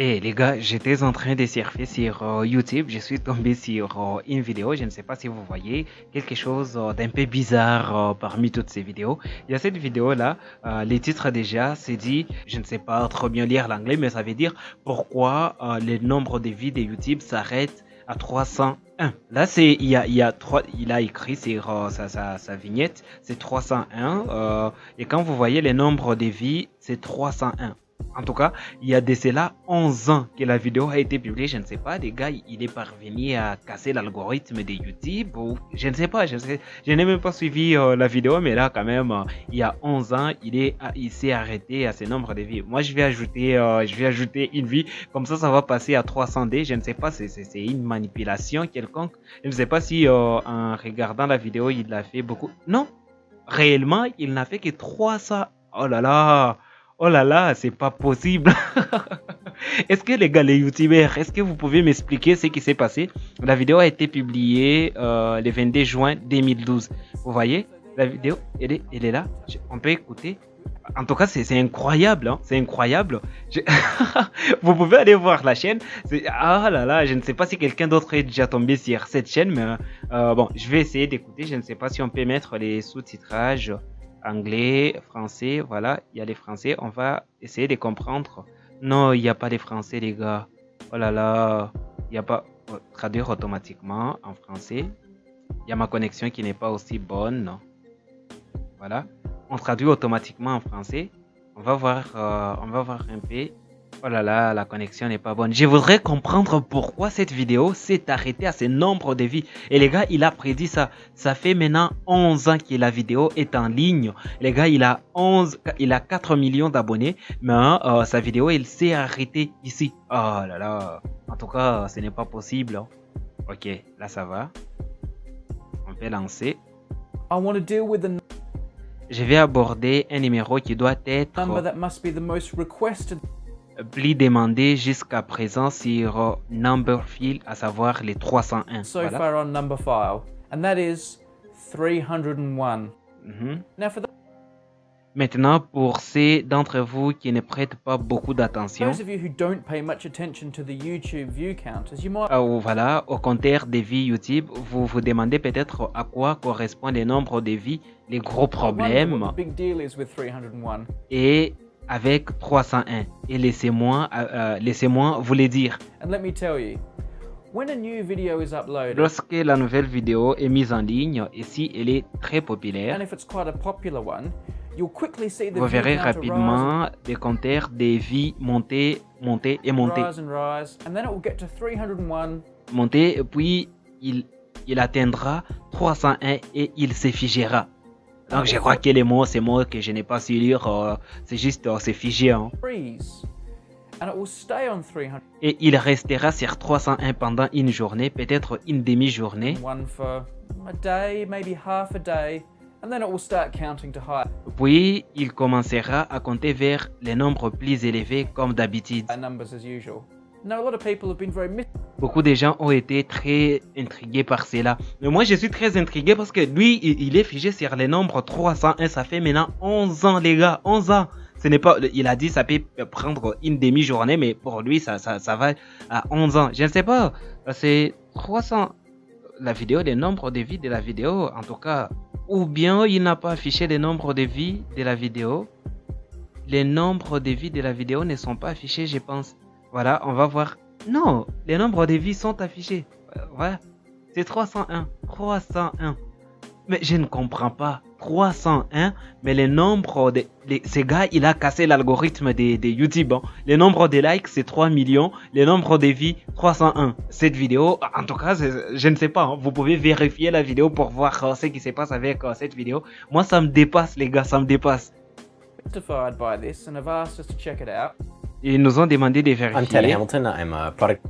Eh les gars, j'étais en train de surfer sur YouTube, je suis tombé sur une vidéo, je ne sais pas si vous voyez, quelque chose d'un peu bizarre parmi toutes ces vidéos. Il y a cette vidéo-là, les titres déjà, c'est dit, je ne sais pas trop bien lire l'anglais, mais ça veut dire pourquoi le nombre de vues de YouTube s'arrête à 301. Là, il a écrit sur sa vignette, c'est 301, et quand vous voyez le nombre de vues, c'est 301. En tout cas, il y a de cela 11 ans que la vidéo a été publiée. Je ne sais pas, des gars, il est parvenu à casser l'algorithme de YouTube ou je ne sais pas, je n'ai même pas suivi la vidéo, mais là quand même, il y a 11 ans, il s'est arrêté à ce nombre de vues. Moi, je vais ajouter une vue, comme ça va passer à 300D. Je ne sais pas, c'est une manipulation quelconque. Je ne sais pas si en regardant la vidéo, il a fait beaucoup. Non, réellement, il n'a fait que 300. Oh là là! Oh là là, c'est pas possible. Est-ce que les gars, les youtubeurs, est-ce que vous pouvez m'expliquer ce qui s'est passé? La vidéo a été publiée le 22 juin 2012. Vous voyez, la vidéo, elle est là. On peut écouter. En tout cas, c'est incroyable. Hein? C'est incroyable. Vous pouvez aller voir la chaîne. Ah là là, je ne sais pas si quelqu'un d'autre est déjà tombé sur cette chaîne. Mais bon, je vais essayer d'écouter. Je ne sais pas si on peut mettre les sous-titrages. Anglais, français, voilà, il y a les français, on va essayer de comprendre. Non, il n'y a pas les français, les gars. Oh là là, il n'y a pas traduire automatiquement en français. Il y a ma connexion qui n'est pas aussi bonne. Voilà, on traduit automatiquement en français. On va voir un peu. Oh là là, la connexion n'est pas bonne. Je voudrais comprendre pourquoi cette vidéo s'est arrêtée à ce nombre de vues. Et les gars, il a prédit ça. Ça fait maintenant 11 ans que la vidéo est en ligne. Les gars, il a 4 millions d'abonnés. Mais sa vidéo, elle s'est arrêtée ici. Oh là là. En tout cas, ce n'est pas possible. Ok, là ça va. On peut lancer. Je vais aborder un numéro qui doit être plus demandé jusqu'à présent sur number file, à savoir les 301. So voilà. far on number file, and that is 301. Now for Maintenant, pour ceux d'entre vous qui ne prêtent pas beaucoup d'attention, those of you who don't pay much attention to the YouTube view counters, you might voilà, au compteur des vues YouTube, vous vous demandez peut-être à quoi correspond le nombre de vues, les gros wonder problèmes what the big deal is with 301. et avec 301. Et laissez-moi vous le dire. And let me tell you, when a new video is uploaded, Lorsque la nouvelle vidéo est mise en ligne et si elle est très populaire, and if it's quite a popular one, you'll quickly see the vous view verrez counter rapidement des compteurs des vues monter et monter. rise, and then it will get to 301. Monter, et puis il atteindra 301 et il se figera. Donc je crois que les mots, ces mots que je n'ai pas su lire, c'est juste, c'est figé. Hein. Freeze, and it will stay on 301 Et il restera sur 301 pendant une journée, peut-être une demi-journée. for a day, maybe half a day, and then it will start counting to high Puis il commencera à compter vers les nombres plus élevés comme d'habitude. numbers as usual. Now, a lot of people have been very Beaucoup de gens ont été très intrigués par cela. Mais moi, je suis très intrigué parce que lui, il est figé sur les nombres 301. Ça fait maintenant 11 ans, les gars. 11 ans. Ce n'est pas, il a dit ça peut prendre une demi-journée, mais pour lui, ça va à 11 ans. Je ne sais pas. C'est 300. La vidéo, les nombres de vues de la vidéo, en tout cas. Ou bien il n'a pas affiché les nombres de vues de la vidéo. Les nombres de vues de la vidéo ne sont pas affichés, je pense. Voilà, on va voir. Non, les nombres de vues sont affichés. Voilà, c'est 301. 301. Mais je ne comprends pas. 301, mais le nombre de... Ce gars, il a cassé l'algorithme de YouTube. Hein. Le nombre de likes, c'est 3 millions. Le nombre de vues, 301. Cette vidéo, en tout cas, je ne sais pas. Hein. Vous pouvez vérifier la vidéo pour voir ce qui se passe avec cette vidéo. Moi, ça me dépasse, les gars, ça me dépasse. mystified by this and have asked us to check it out. Ils nous ont demandé de vérifier. I'm Ted Hamilton. I'm a product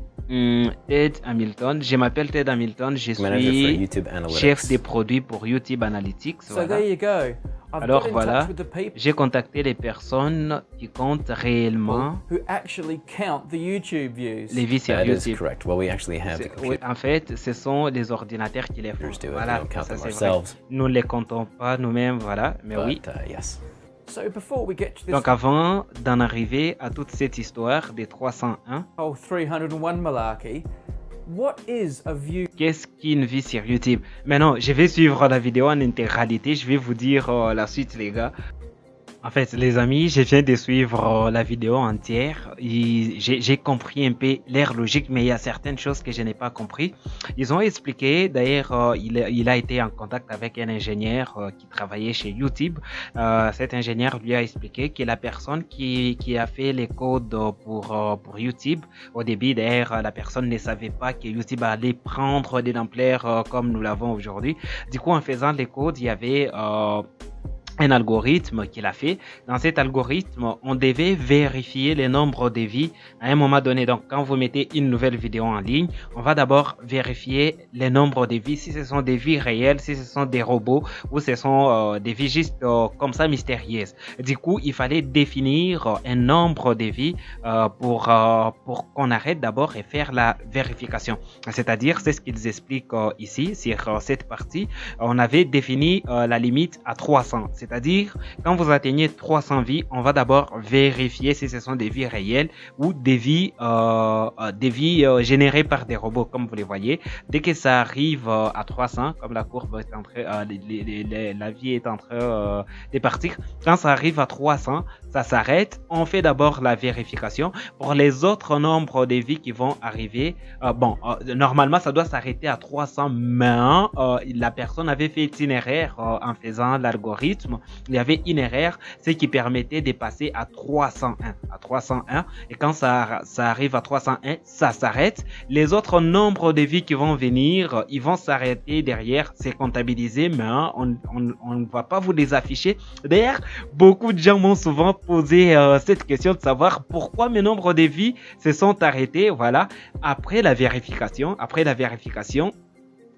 Ted Hamilton. Je m'appelle Ted Hamilton. Je manager for suis YouTube Analytics. chef des produits pour YouTube Analytics. So Voilà. there you go. I've Alors got in voilà, touch with the people j'ai contacté les personnes qui comptent réellement who actually count the YouTube views. les vues sur That is YouTube. correct. Well, we actually have the Oui, computers en fait, ce sont les ordinateurs qui les font. do it. We Voilà, don't count ça them c'est vrai. ourselves. Nous ne les comptons pas nous-mêmes, voilà. Mais But oui, yes. So before we get to this Donc avant d'en arriver à toute cette histoire des 301, whole 301 malarkey, what is a view qu'est-ce qu'une vie sur YouTube? Maintenant, je vais suivre la vidéo en intégralité. Je vais vous dire la suite, les gars. En fait, les amis, je viens de suivre la vidéo entière. J'ai compris un peu leur logique, mais il y a certaines choses que je n'ai pas compris. Ils ont expliqué, d'ailleurs, il a été en contact avec un ingénieur qui travaillait chez YouTube. Cet ingénieur lui a expliqué que la personne qui a fait les codes pour YouTube, au début, d'ailleurs, la personne ne savait pas que YouTube allait prendre de l'ampleur comme nous l'avons aujourd'hui. Du coup, en faisant les codes, il y avait un algorithme qu'il a fait. Dans cet algorithme, on devait vérifier les nombres de vies à un moment donné. Donc, quand vous mettez une nouvelle vidéo en ligne, on va d'abord vérifier les nombres de vies, si ce sont des vies réelles, si ce sont des robots ou ce sont des vies juste comme ça mystérieuses. Du coup, il fallait définir un nombre de vies pour qu'on arrête d'abord et faire la vérification. C'est-à-dire, c'est ce qu'ils expliquent ici sur cette partie. On avait défini la limite à 300. C'est-à-dire, quand vous atteignez 300 vies, on va d'abord vérifier si ce sont des vies réelles ou des vies générées par des robots, comme vous les voyez. Dès que ça arrive à 300, comme la courbe est en train, la vie est en train de partir, quand ça arrive à 300, ça s'arrête. On fait d'abord la vérification. Pour les autres nombres de vies qui vont arriver, normalement, ça doit s'arrêter à 300, mais la personne avait fait itinéraire en faisant l'algorithme. Il y avait une erreur, ce qui permettait de passer à 301. Et quand ça arrive à 301, ça s'arrête. Les autres nombres de vies qui vont venir, ils vont s'arrêter derrière. C'est comptabilisé, mais on ne va pas vous les afficher. D'ailleurs, beaucoup de gens m'ont souvent posé cette question de savoir pourquoi mes nombres de vies se sont arrêtés. Voilà. Après la vérification,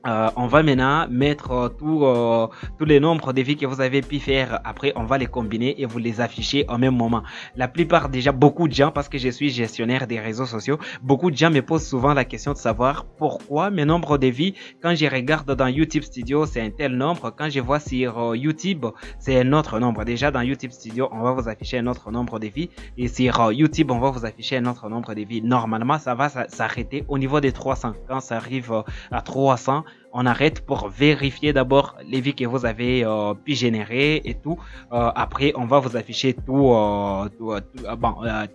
on va maintenant mettre tous les nombres de vies que vous avez pu faire. Après, on va les combiner et vous les afficher au même moment. La plupart, déjà, beaucoup de gens, parce que je suis gestionnaire des réseaux sociaux, beaucoup de gens me posent souvent la question de savoir pourquoi mes nombres de vies, quand je regarde dans YouTube Studio, c'est un tel nombre. Quand je vois sur YouTube, c'est un autre nombre. Déjà, dans YouTube Studio, on va vous afficher un autre nombre de vies. Et sur YouTube, on va vous afficher un autre nombre de vies. Normalement, ça va s'arrêter au niveau des 300. Quand ça arrive à 300, on arrête pour vérifier d'abord les vies que vous avez pu générer et tout. Après, on va vous afficher tous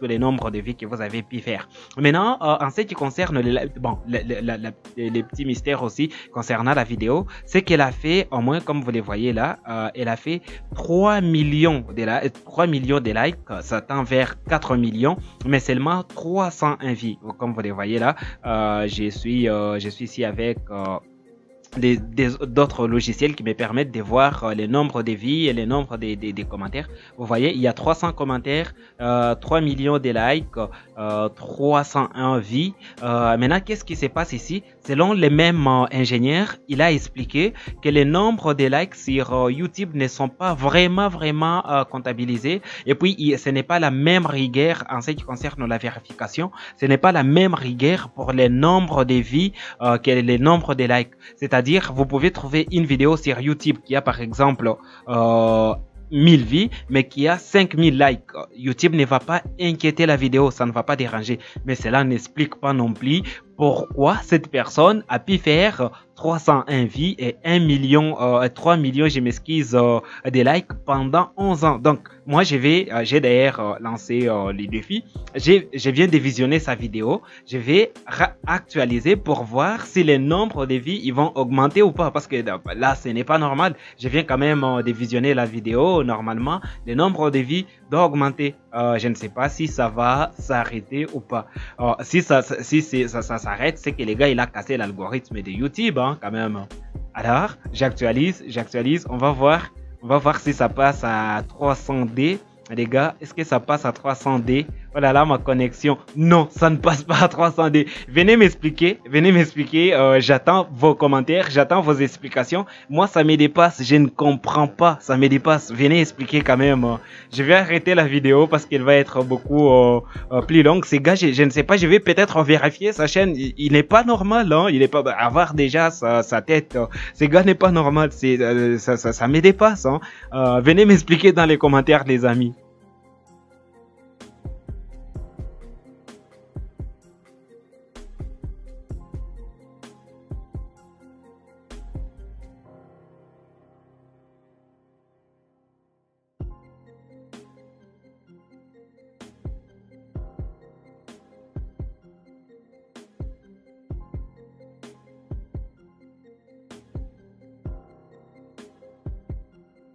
les nombres de vies que vous avez pu faire. Maintenant, en ce qui concerne les petits mystères aussi concernant la vidéo, c'est qu'elle a fait, au moins comme vous les voyez là, elle a fait 3 millions de likes, ça tend vers 4 millions, mais seulement 301 vies. Comme vous les voyez là, je suis ici avec d'autres logiciels qui me permettent de voir les nombres de vies et les nombres des commentaires. Vous voyez, il y a 300 commentaires, 3 millions de likes, 301 vies. Maintenant, qu'est-ce qui se passe ici? Selon les mêmes ingénieurs, il a expliqué que les nombres de likes sur YouTube ne sont pas vraiment comptabilisés. Et puis, ce n'est pas la même rigueur en ce qui concerne la vérification. Ce n'est pas la même rigueur pour les nombres de vies que les nombres de likes. C'est-à-dire, vous pouvez trouver une vidéo sur YouTube qui a par exemple 1000 vies, mais qui a 5000 likes. YouTube ne va pas inquiéter la vidéo, ça ne va pas déranger. Mais cela n'explique pas non plus pourquoi cette personne a pu faire 301 vies et 3 millions, je m'excuse, de likes pendant 11 ans. Donc, moi, j'ai d'ailleurs lancé les défis. Je viens de visionner sa vidéo. Je vais actualiser pour voir si les nombres de vies ils vont augmenter ou pas. Parce que là, ce n'est pas normal. Je viens quand même de visionner la vidéo. Normalement, le nombre de vies doit augmenter. Je ne sais pas si ça va s'arrêter ou pas. Si ça s'arrête, c'est que les gars, il a cassé l'algorithme de YouTube, hein, quand même. Alors, j'actualise. On va voir si ça passe à 300D. Les gars, est-ce que ça passe à 300D? Oh là là, ma connexion. Non, ça ne passe pas à 300D. Venez m'expliquer. J'attends vos commentaires, j'attends vos explications. Moi, ça me dépasse. Je ne comprends pas. Ça me dépasse. Venez expliquer quand même. Je vais arrêter la vidéo parce qu'elle va être beaucoup plus longue. Ces gars, je ne sais pas. Je vais peut-être vérifier sa chaîne. Il n'est pas normal. Hein. Il n'est pas avoir déjà sa tête. Ces gars n'est pas normal. Ça me dépasse. Hein. Venez m'expliquer dans les commentaires, les amis.